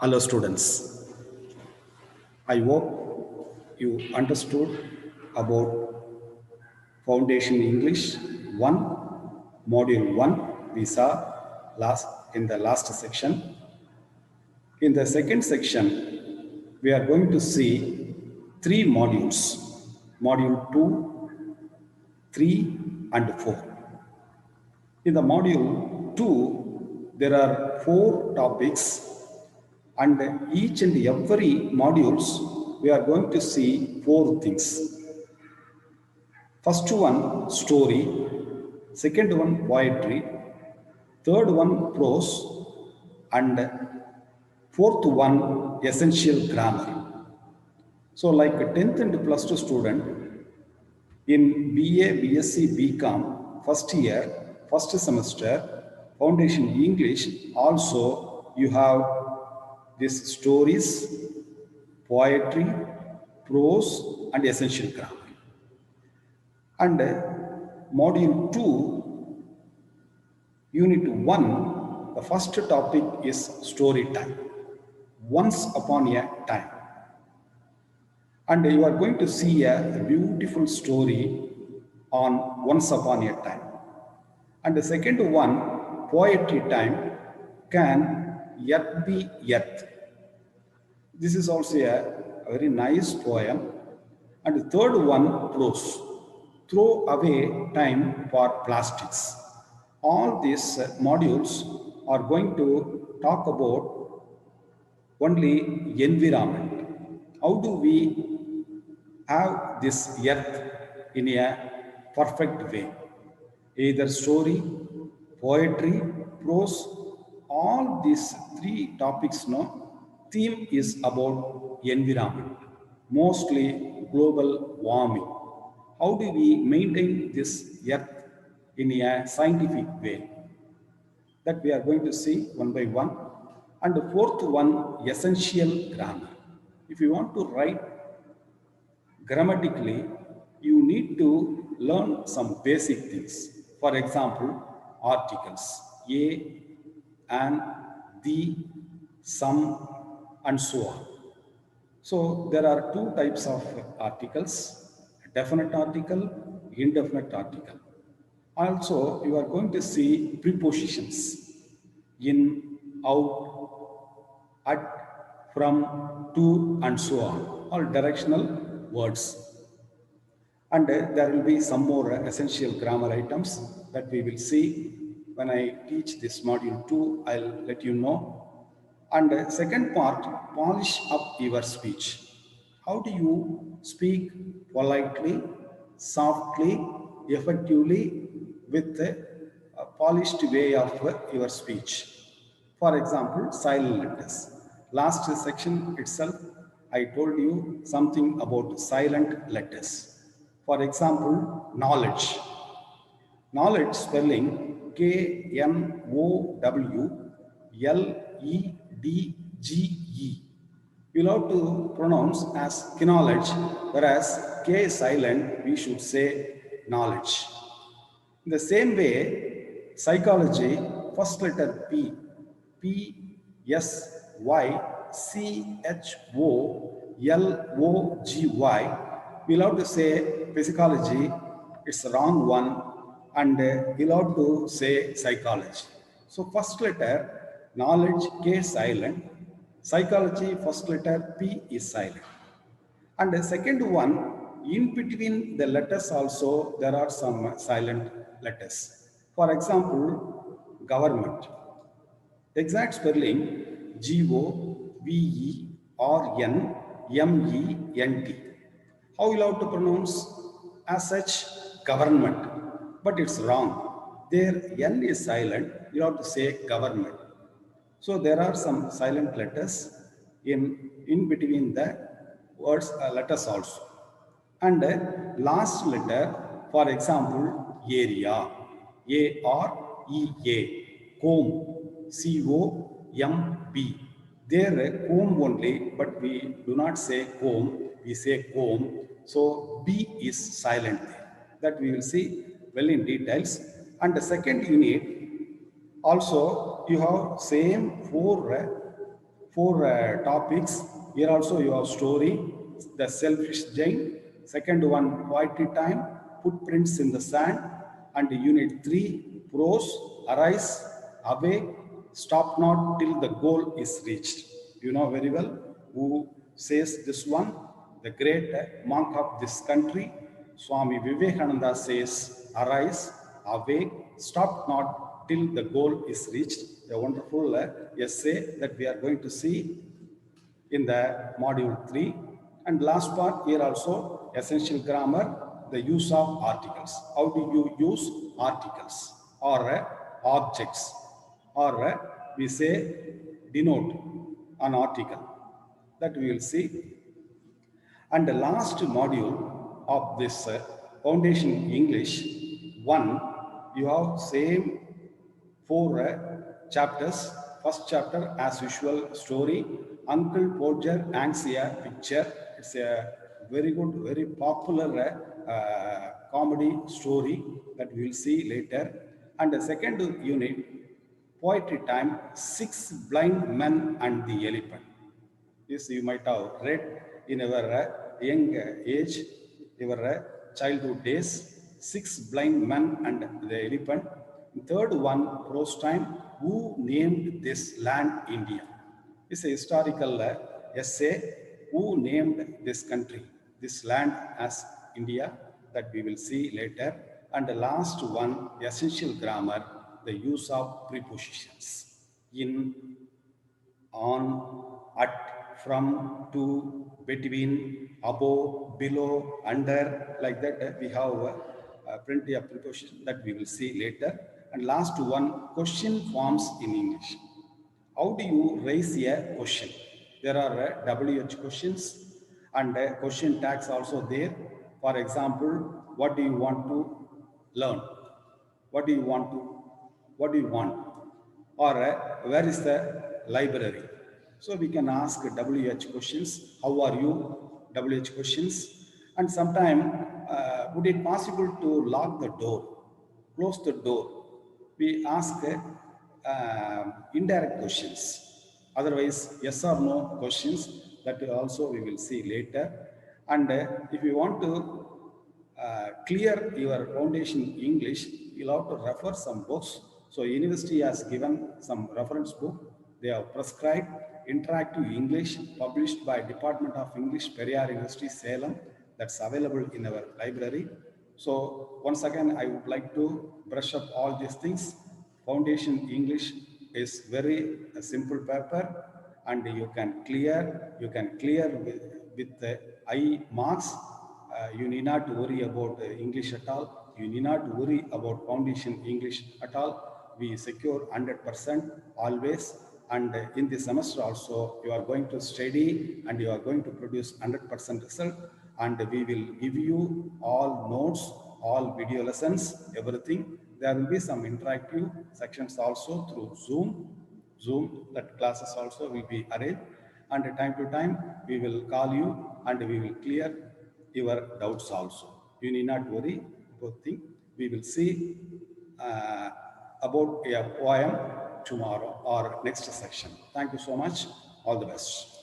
Hello students, I hope you understood about Foundation English 1, Module 1 we saw in the last section. In the second section, we are going to see three modules, Module 2, 3 and 4. In the Module 2, there are 4 topics and each and every modules we are going to see 4 things. First one, story. Second one, poetry. Third one, prose. And fourth one, essential grammar. So like a 10th and plus 2 student in BA, BSc, BCom, first year, first semester, Foundation English, also you have these stories, poetry, prose, and essential grammar. And module 2, unit 1, the first topic is story time. Once upon a time. And you are going to see a beautiful story on Once Upon a Time. And the second one, poetry time, Can Yet Be Yet. This is also a very nice poem. And the third one, prose. Throw away time for plastics. All these modules are going to talk about only environment. How do we have this earth in a perfect way? Either story, poetry, prose, all these three topics, theme is about environment, mostly global warming. How do we maintain this earth in a scientific way? That we are going to see one by one. And the fourth one, essential grammar. If you want to write grammatically, you need to learn some basic things. For example, articles, a, and, the, some, and so on. So there are two types of articles, definite article, indefinite article. Also, you are going to see prepositions in, out, at, from, to, and so on, all directional words. And there will be some more essential grammar items that we will see when I teach this module 2. I'll let you know. And second part, polish up your speech. How do you speak politely, softly, effectively, with a polished way of your speech? For example, silent letters. Last section itself, I told you something about silent letters. For example, knowledge. Knowledge spelling Knowledge. You'll have to pronounce as knowledge, whereas K is silent, we should say knowledge. In the same way, psychology, first letter P, P, S, Y, C, H, O, L, O, G, Y. We'll have to say physiology, it's the wrong one, and we'll have to say psychology. So, first letter, knowledge, K silent, psychology, first letter P is silent. And the second one, in between the letters also, there are some silent letters. For example, government. Exact spelling Government. How you have to pronounce as such government, but it's wrong. There N is silent, you have to say government. So there are some silent letters in between the words letters also. And last letter, for example, area, A-R-E-A, comb, C-O-M-B. There comb only, but we do not say comb, we say comb. So B is silent there. That we will see well in details. And the second unit, also you have same 4 Four topics. Here also you have story, the selfish Jane. Second one, poetry time, footprints in the sand. And unit 3, prose, arise, awake, stop not till the goal is reached. You know very well who says this one, the great monk of this country, Swami Vivekananda says, arise, awake, stop not till the goal is reached. A wonderful essay that we are going to see in the module 3. And last part here also, essential grammar, the use of articles. How do you use articles or objects, or we say denote an article, that we will see. And the last module of this Foundation English 1, you have same 4 chapters. First chapter, as usual, story. Uncle Podger hangs a picture. It's a very good, very popular comedy story that we will see later. And the second unit, poetry time, 6 blind men and the elephant. This you might have read in our young age, your childhood days. 6 blind men and the elephant. Third one, prose time, who named this land India? It's a historical essay, who named this country, this land as India, that we will see later. And the last one, essential grammar, the use of prepositions. In, on, at, from, to, between, above, below, under, like that. We have plenty of prepositions that we will see later. And last one, question forms in English. How do you raise a question? There are WH questions and question tags also there. For example, what do you want to learn? What do you want to, what do you want? Or where is the library? So we can ask WH questions. How are you? WH questions. And sometime, would it possible to lock the door, close the door? We ask indirect questions. Otherwise, yes or no questions, that also we will see later. And if you want to clear your foundation English, you'll have to refer some books. So university has given some reference book. They have prescribed Interactive English, published by Department of English, Periyar University, Salem. That's available in our library. So once again, I would like to brush up all these things. Foundation English is very simple paper, and you can clear with the high marks. You need not worry about English at all. You need not worry about foundation English at all. We secure 100% always. And in the semester also, you are going to study and you are going to produce 100% result. And we will give you all notes, all video lessons, everything. There will be some interactive sections also through Zoom, that classes also will be arranged. And time to time, we will call you and we will clear your doubts also. You need not worry about things. We will see about a poem tomorrow or next section. Thank you so much. All the best.